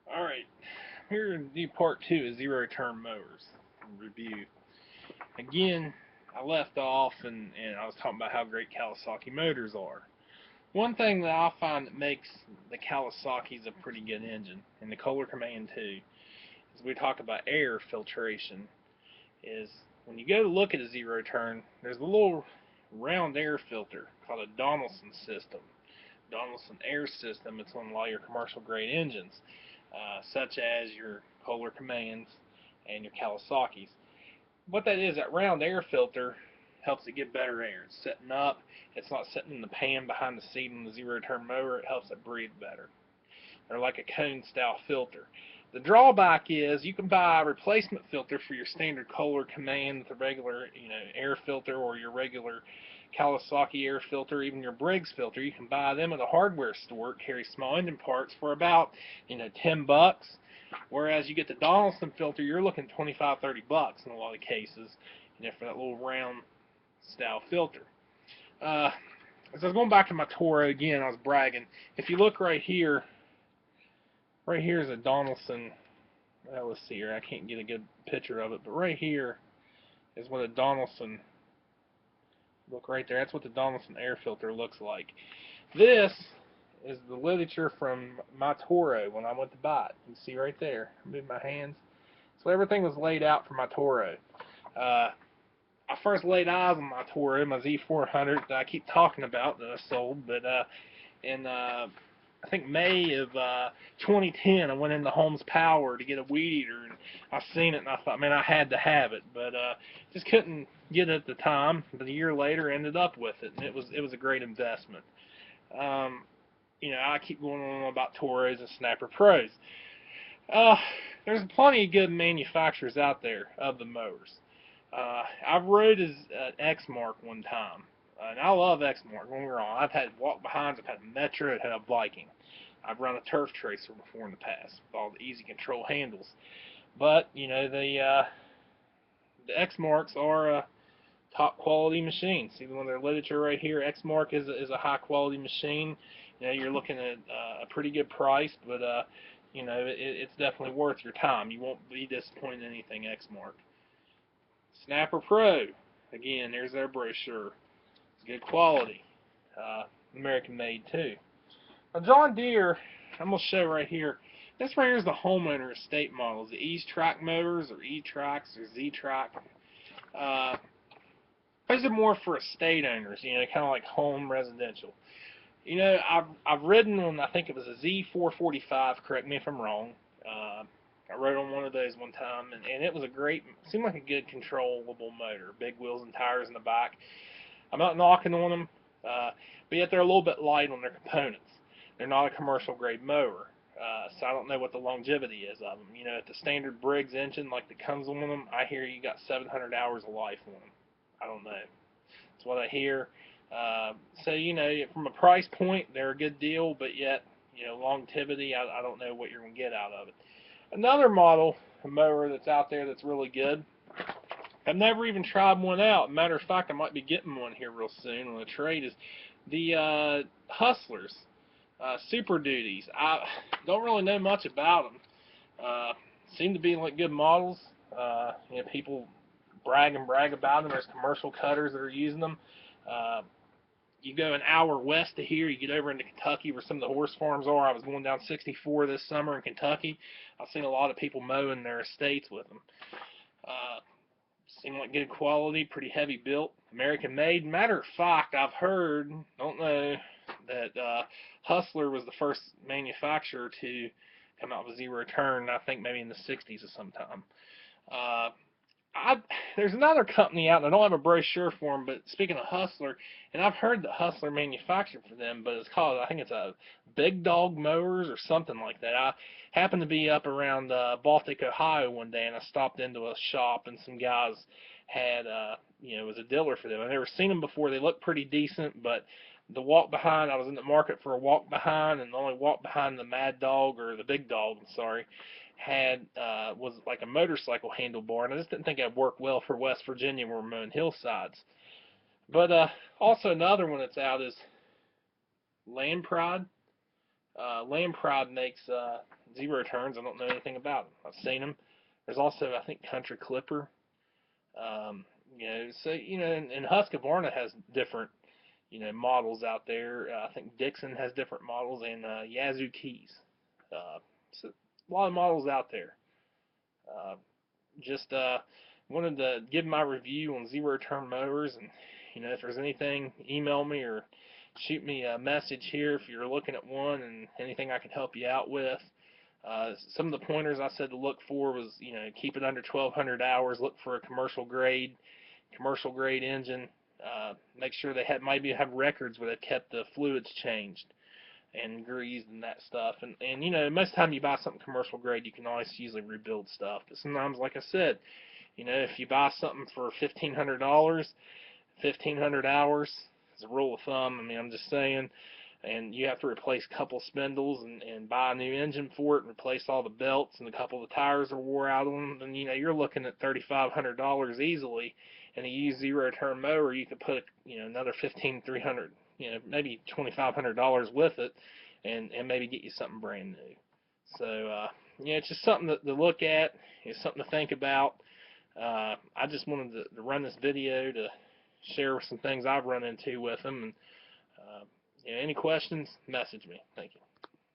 Alright, here to do part two of zero turn mowers review. Again, I left off and I was talking about how great Kawasaki motors are. One thing that I find that makes the Kawasaki's a pretty good engine, and the Kohler Command too, is we talk about air filtration, is when you go to look at a zero turn, there's a little round air filter called a Donaldson system. Donaldson air system, it's on a lot of your commercial grade engines, such as your Kohler Commands and your Kawasaki's. What that is, that round air filter helps it get better air. It's setting up, it's not sitting in the pan behind the seat on the zero turn mower, it helps it breathe better. They're like a cone style filter. The drawback is you can buy a replacement filter for your standard Kohler Command with a regular, air filter, or your regular Kawasaki air filter, even your Briggs filter. You can buy them at a hardware store. It carries small engine parts for about, $10. Whereas you get the Donaldson filter, you're looking 25, $30 in a lot of cases, for that little round style filter. As I was going back to my Toro again, I was bragging. If you look right here is a Donaldson. Let's see here. I can't get a good picture of it, but right here is what a Donaldson. Look right there. That's what the Donaldson air filter looks like. This is the literature from my Toro when I went to buy it. You can see right there. I moved my hands. So everything was laid out for my Toro. I first laid eyes on my Toro, my Z400 that I keep talking about that I sold, but in I think May of 2010, I went into Holmes Power to get a weed eater, and I seen it, and I thought, man, I had to have it, but just couldn't get it at the time. But a year later, ended up with it, and it was a great investment. Um, I keep going on about Toros and Snapper Pros. Uh, there's plenty of good manufacturers out there of the mowers. I rode as an Exmark one time, and I love Exmark. Don't get me wrong. I've had walk behinds, I've had a Metro, I've had a Viking. I've run a Turf Tracer before in the past with all the easy control handles. But the Exmarks are a top quality machine. See the one they're literature right here. Exmark is a high quality machine. You're looking at a pretty good price, but it's definitely worth your time. You won't be disappointed in anything Exmark. Snapper Pro, again, there's their brochure. It's good quality. American made too. Now John Deere, I'm going to show right here. This right here is the homeowner estate models. The E-Track motors, or E-Tracks, or Z-Track. Those are more for estate owners, kind of like home residential. I've ridden on, I think it was a Z445, correct me if I'm wrong. I rode on one of those one time, and it was seemed like a good controllable motor. Big wheels and tires in the back. I'm not knocking on them, but yet they're a little bit light on their components. They're not a commercial grade mower, so I don't know what the longevity is of them. At the standard Briggs engine like that comes on them, I hear you got 700 hours of life on them. I don't know. That's what I hear. So from a price point, they're a good deal, but yet longevity, I don't know what you're gonna get out of it. Another model, a mower that's out there that's really good. I've never even tried one out. Matter of fact, I might be getting one here real soon on a trade. Is the Hustlers Super Duties. I don't really know much about them. Seem to be like good models. People brag about them. There's commercial cutters that are using them. Uh, you go an hour west of here, you get over into Kentucky where some of the horse farms are. I was going down 64 this summer in Kentucky. I've seen a lot of people mowing their estates with them. Uh, Seem like good quality, pretty heavy built, American made. Matter of fact, I've heard, don't know, that Hustler was the first manufacturer to come out with zero turn. I think maybe in the 60s or sometime. Uh, there's another company out, and I don't have a brochure for them, but speaking of Hustler, and I've heard that Hustler manufactured for them, but it's called, I think it's a Big Dog Mowers or something like that. I happened to be up around Baltic, Ohio one day, and I stopped into a shop, and some guys had, it was a dealer for them. I've never seen them before. They looked pretty decent, but the walk behind, I was in the market for a walk behind, and the only walk behind the Mad Dog, or the Big Dog, I'm sorry, had was like a motorcycle handlebar, and I just didn't think it'd work well for West Virginia where we're mowing hillsides. But also another one that's out is Land Pride. Land Pride makes zero turns. I don't know anything about them. I've seen them. There's also, I think, Country Clipper. Um, so and Husqvarna has different models out there. I think Dixon has different models, and Yazoo Keys. So a lot of models out there. Uh, just wanted to give my review on zero turn mowers, and if there's anything, email me or shoot me a message here if you're looking at one and anything I can help you out with. Some of the pointers I said to look for was, keep it under 1,200 hours. Look for a commercial grade engine. Make sure they maybe have records where they've kept the fluids changed and greased and that stuff. And most of the time you buy something commercial grade, you can always usually rebuild stuff. But sometimes, like I said, if you buy something for $1,500, 1,500 hours is a rule of thumb. I mean, I'm just saying. And you have to replace a couple spindles and buy a new engine for it and replace all the belts, and a couple of the tires are wore out on them, then you're looking at $3,500 easily. And a used zero turn mower, you could put another $1,300, maybe $2,500 with it, and maybe get you something brand new. So it's just something to look at. It's something to think about. I just wanted to run this video to share some things I've run into with them. And any questions, message me. Thank you.